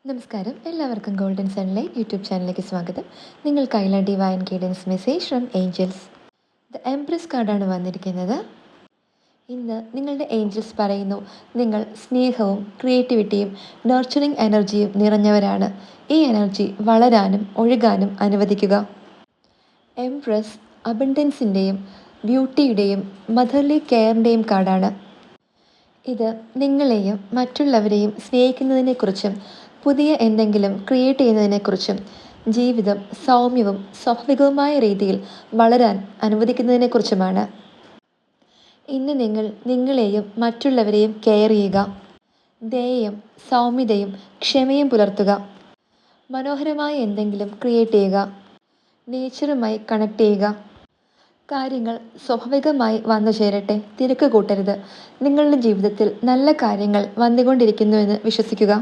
നമസ്കാരം, എല്ലാവർക്കും golden sunlight YouTube ചാനലിലേക്ക് സ്വാഗതം. നിങ്ങൾക്കായുള്ള divine guidance message from angels. The empress കാർഡാണ് വന്നിരിക്കുന്നത്. ഇന്ന് നിങ്ങളുടെ ഏഞ്ചൽസ് പറയുന്നു, നിങ്ങൾ സ്നേഹവും ക്രിയേറ്റിവിറ്റിയും നർച്ചറിങ് എനർജിയും നിറഞ്ഞവരാണ്. ഈ എനർജി വളരാനും ഒഴുകാനും അനുവദിക്കുക. എംപ്രസ് അബണ്ടൻസിൻ്റെയും ബ്യൂട്ടിയുടെയും മദർലി കെയറിൻ്റെയും കാർഡാണ്. ഇത് നിങ്ങളെയും മറ്റുള്ളവരെയും സ്നേഹിക്കുന്നതിനെക്കുറിച്ചും പുതിയ എന്തെങ്കിലും ക്രിയേറ്റ് ചെയ്യുന്നതിനെക്കുറിച്ചും ജീവിതം സൗമ്യവും സ്വാഭാവികവുമായ രീതിയിൽ വളരാൻ അനുവദിക്കുന്നതിനെക്കുറിച്ചുമാണ്. ഇന്ന് നിങ്ങൾ നിങ്ങളെയും മറ്റുള്ളവരെയും കെയർ ചെയ്യുക. ദയയും സൗമ്യതയും ക്ഷമയും പുലർത്തുക. മനോഹരമായ എന്തെങ്കിലും ക്രിയേറ്റ് ചെയ്യുക. നേച്ചറുമായി കണക്ട് ചെയ്യുക. കാര്യങ്ങൾ സ്വാഭാവികമായി വന്നു ചേരട്ടെ, തിരക്ക് കൂട്ടരുത്. നിങ്ങളുടെ ജീവിതത്തിൽ നല്ല കാര്യങ്ങൾ വന്നുകൊണ്ടിരിക്കുന്നുവെന്ന് വിശ്വസിക്കുക.